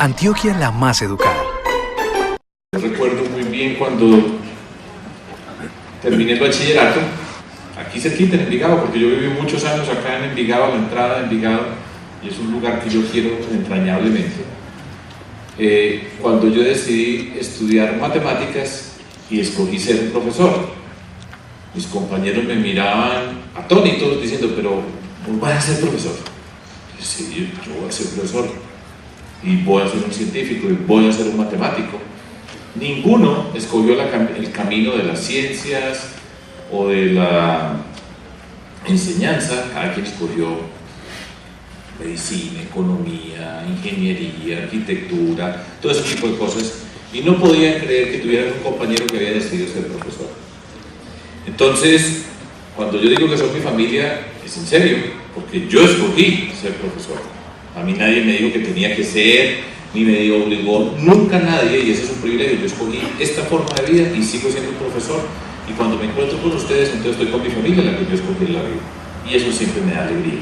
Antioquia la más educada. Recuerdo muy bien cuando terminé el bachillerato, aquí cerquita en Envigado, porque yo viví muchos años acá en Envigado, a la entrada de Envigado, y es un lugar que yo quiero entrañablemente. Cuando yo decidí estudiar matemáticas y escogí ser un profesor, mis compañeros me miraban atónitos diciendo, pero ¿vos vas a ser profesor? Y sí, yo voy a ser profesor y voy a ser un científico y voy a ser un matemático. Ninguno escogió el camino de las ciencias o de la enseñanza. Cada quien escogió medicina, economía, ingeniería, arquitectura, todo ese tipo de cosas, y no podían creer que tuvieran un compañero que había decidido ser profesor. Entonces, cuando yo digo que soy mi familia, es en serio, porque yo escogí ser profesor. A mí nadie me dijo que tenía que ser, ni me obligó, nunca nadie, y ese es un privilegio. Yo escogí esta forma de vida y sigo siendo un profesor, y cuando me encuentro con ustedes, entonces estoy con mi familia, la que yo escogí en la vida, y eso siempre me da alegría.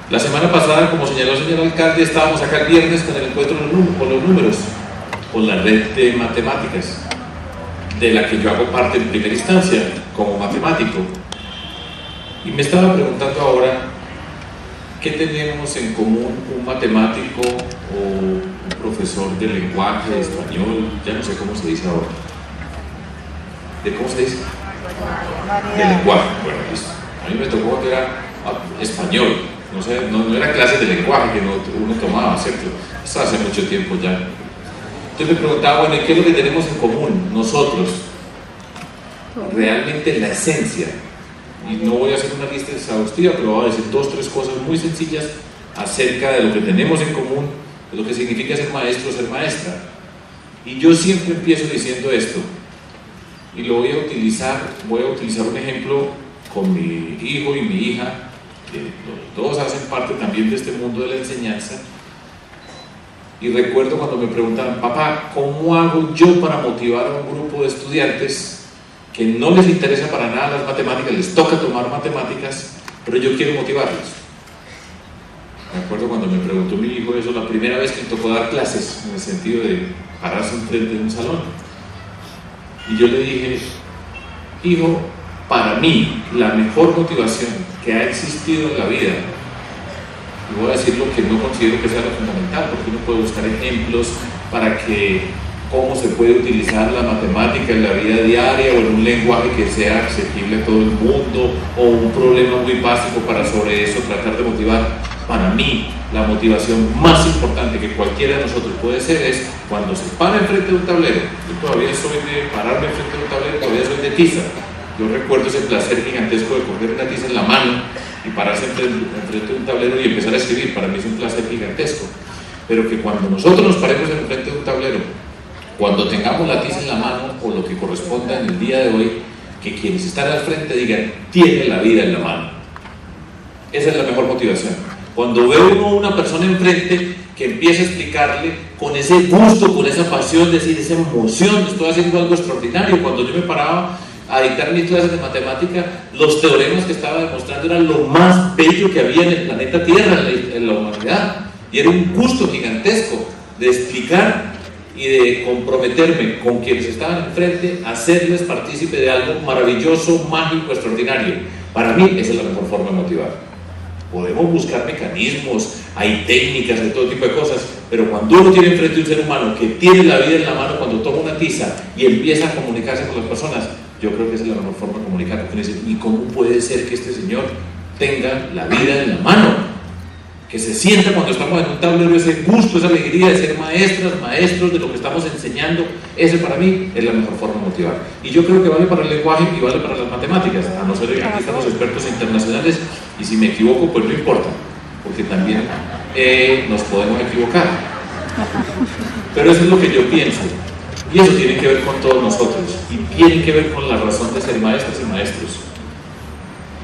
La semana pasada, como señaló el señor alcalde, estábamos acá el viernes con el encuentro con los números, con la red de matemáticas, de la que yo hago parte en primera instancia como matemático, y me estaba preguntando ahora, ¿qué tenemos en común un matemático o un profesor de lenguaje, de español? Ya no sé cómo se dice ahora. ¿De cómo se dice? De lenguaje. Bueno, listo. A mí me tocó cuando era español, no sé, no era clases de lenguaje que uno tomaba, ¿cierto? Eso hace mucho tiempo ya. Entonces me preguntaba, bueno, ¿y qué es lo que tenemos en común nosotros? Realmente la esencia. Y no voy a hacer una lista exhaustiva, pero voy a decir 2 o 3 cosas muy sencillas acerca de lo que tenemos en común, de lo que significa ser maestro o ser maestra. Y yo siempre empiezo diciendo esto, y lo voy a utilizar un ejemplo con mi hijo y mi hija, que todos hacen parte también de este mundo de la enseñanza. Y recuerdo cuando me preguntaban, papá, ¿cómo hago yo para motivar a un grupo de estudiantes que no les interesa para nada las matemáticas, les toca tomar matemáticas, pero yo quiero motivarlos? Me acuerdo cuando me preguntó mi hijo eso, la primera vez que me tocó dar clases, en el sentido de pararse enfrente de un salón. Y yo le dije, hijo, para mí la mejor motivación que ha existido en la vida, y voy a decir lo que no considero que sea lo fundamental, porque uno puede buscar ejemplos para que cómo se puede utilizar la matemática en la vida diaria o en un lenguaje que sea accesible a todo el mundo, o un problema muy básico para sobre eso tratar de motivar. Para mí, la motivación más importante que cualquiera de nosotros puede ser es cuando se para enfrente de un tablero. Yo todavía soy de pararme enfrente de un tablero, todavía soy de tiza. Yo recuerdo ese placer gigantesco de coger una tiza en la mano y pararse enfrente de un tablero y empezar a escribir. Para mí es un placer gigantesco. Pero que cuando nosotros nos paremos enfrente de un tablero, cuando tengamos la tiza en la mano o lo que corresponda en el día de hoy, que quienes están al frente digan, tiene la vida en la mano. Esa es la mejor motivación. Cuando veo uno una persona enfrente que empieza a explicarle con ese gusto, con esa pasión, decir, esa emoción, estoy haciendo algo extraordinario. Cuando yo me paraba a dictar mis clases de matemática, los teoremas que estaba demostrando eran lo más bello que había en el planeta Tierra, en la humanidad. Y era un gusto gigantesco de explicar y de comprometerme con quienes estaban enfrente a hacerles partícipe de algo maravilloso, mágico, extraordinario. Para mí esa es la mejor forma de motivar. Podemos buscar mecanismos, hay técnicas de todo tipo de cosas, pero cuando uno tiene enfrente un ser humano que tiene la vida en la mano, cuando toma una tiza y empieza a comunicarse con las personas, yo creo que esa es la mejor forma de comunicar. Porque dicen, ¿y cómo puede ser que este señor tenga la vida en la mano? Que se sienta cuando estamos en un tablero ese gusto, esa alegría de ser maestras, maestros de lo que estamos enseñando. Ese para mí es la mejor forma de motivar. Y yo creo que vale para el lenguaje y vale para las matemáticas, a no ser que aquí estamos expertos internacionales, y si me equivoco pues no importa, porque también nos podemos equivocar. Pero eso es lo que yo pienso, y eso tiene que ver con todos nosotros, y tiene que ver con la razón de ser maestras y maestros.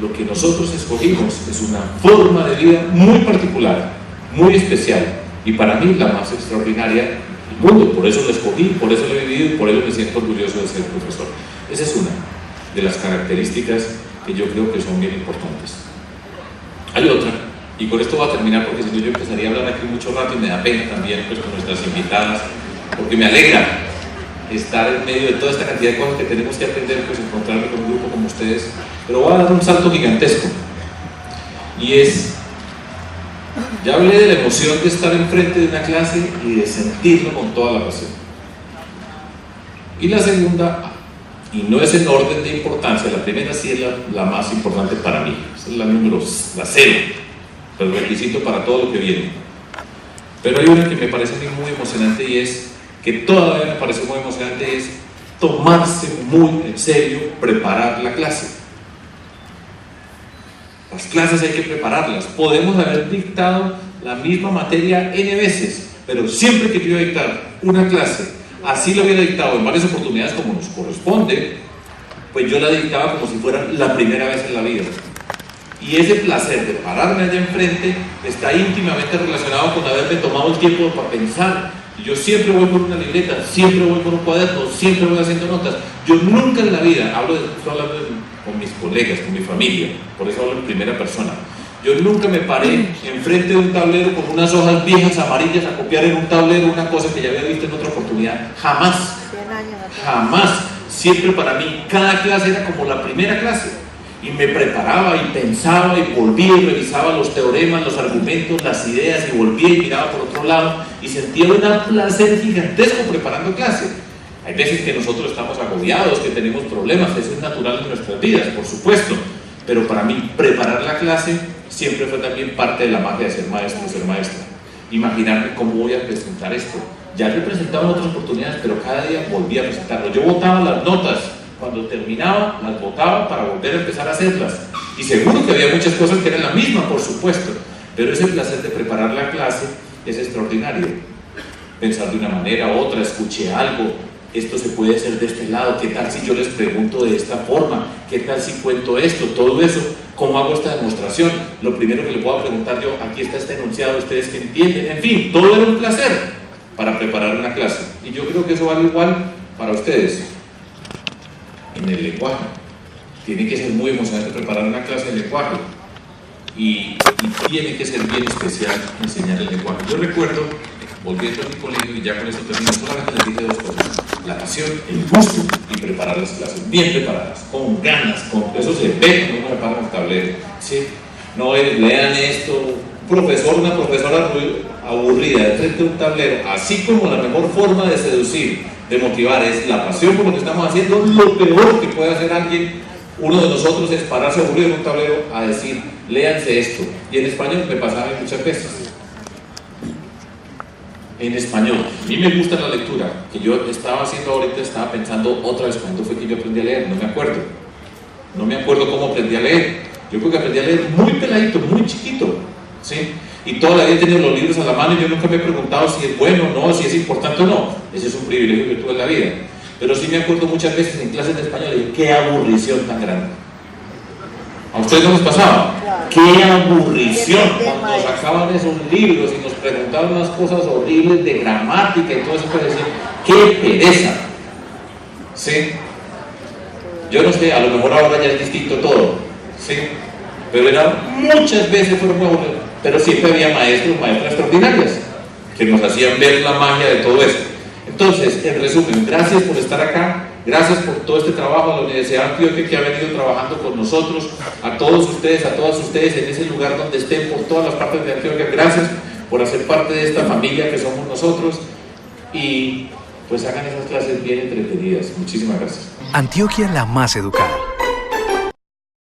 Lo que nosotros escogimos es una forma de vida muy particular, muy especial, y para mí la más extraordinaria del mundo. Por eso la escogí, por eso la he vivido y por eso me siento orgulloso de ser profesor. Esa es una de las características que yo creo que son bien importantes. Hay otra Y con esto voy a terminar porque si no yo empezaría a hablar aquí mucho rato y me da pena también pues, con nuestras invitadas, porque me alegra estar en medio de toda esta cantidad de cosas que tenemos que aprender, pues encontrarme con un grupo como ustedes. Pero voy a dar un salto gigantesco. Y es, ya hablé de la emoción de estar enfrente de una clase y de sentirlo con toda la pasión. Y la segunda, y no es en orden de importancia, la primera sí es la más importante para mí, es la cero, el requisito para todo lo que viene. Pero hay una que me parece a mí muy emocionante y es, que todavía me parece muy emocionante, es tomarse muy en serio preparar la clase. Las clases hay que prepararlas. Podemos haber dictado la misma materia N veces, pero siempre que yo iba a dictar una clase, así lo hubiera dictado en varias oportunidades como nos corresponde, pues yo la dictaba como si fuera la primera vez en la vida. Y ese placer de pararme allá enfrente está íntimamente relacionado con haberme tomado el tiempo para pensar. Y yo siempre voy por una libreta, siempre voy por un cuaderno, siempre voy haciendo notas. Yo nunca en la vida, estoy hablando con mis colegas, con mi familia, por eso hablo en primera persona. Yo nunca me paré enfrente de un tablero con unas hojas viejas amarillas a copiar en un tablero una cosa que ya había visto en otra oportunidad. Jamás. Jamás. Siempre para mí cada clase era como la primera clase. Y me preparaba y pensaba y volvía y revisaba los teoremas, los argumentos, las ideas y volvía y miraba por otro lado y sentía un placer gigantesco preparando clase. Hay veces que nosotros estamos agobiados, que tenemos problemas, eso es natural en nuestras vidas, por supuesto, pero para mí preparar la clase siempre fue también parte de la magia de ser maestro, ser maestra. Imaginarme cómo voy a presentar esto. Ya lo he presentado en otras oportunidades, pero cada día volvía a presentarlo. Yo botaba las notas. Cuando terminaba, las botaba para volver a empezar a hacerlas. Y seguro que había muchas cosas que eran la misma, por supuesto, pero ese placer de preparar la clase es extraordinario. Pensar de una manera u otra, escuché algo, esto se puede hacer de este lado, ¿qué tal si yo les pregunto de esta forma? ¿Qué tal si cuento esto? Todo eso, ¿cómo hago esta demostración? Lo primero que le puedo preguntar yo, aquí está este enunciado, ¿ustedes qué entienden? En fin, todo era un placer para preparar una clase. Y yo creo que eso vale igual para ustedes. En el lenguaje. Tiene que ser muy emocionante preparar una clase de lenguaje y tiene que ser bien especial enseñar el lenguaje. Yo recuerdo, volviendo a mi colegio, y ya con esto termino, solamente les dije dos cosas: la pasión, el gusto y preparar las clases, bien preparadas, con ganas, con eso se ve cuando uno prepara un tablero, ¿sí? No lean esto, una profesora muy aburrida de frente a un tablero, así como la mejor forma de seducir, de motivar, es la pasión por lo que estamos haciendo. Lo peor que puede hacer uno de nosotros, es pararse aburrido en un tablero a decir, léanse esto. Y en español me pasaba muchas veces. En español, a mí me gusta la lectura, que yo estaba haciendo ahorita, estaba pensando otra vez, ¿cuándo fue que yo aprendí a leer? No me acuerdo cómo aprendí a leer. Yo creo que aprendí a leer muy peladito, muy chiquito, ¿sí? Y toda la vida he tenido los libros a la mano y yo nunca me he preguntado si es bueno o no, si es importante o no. Ese es un privilegio que tuve en la vida. Pero sí me acuerdo muchas veces en clases de español, y qué aburrición tan grande. ¿A ustedes no les pasaba? ¡Qué aburrición! Cuando sacaban esos libros y nos preguntaban unas cosas horribles de gramática y todo eso, pues decían, ¡qué pereza! ¿Sí? Yo no sé, a lo mejor ahora ya es distinto todo, ¿sí? Pero muchas veces fueron muy aburridos. Pero siempre había maestros, maestras extraordinarias que nos hacían ver la magia de todo esto. Entonces, en resumen, gracias por estar acá, gracias por todo este trabajo a la Universidad de Antioquia que ha venido trabajando con nosotros, a todos ustedes, a todas ustedes en ese lugar donde estén, por todas las partes de Antioquia. Gracias por hacer parte de esta familia que somos nosotros y pues hagan esas clases bien entretenidas. Muchísimas gracias. Antioquia la más educada.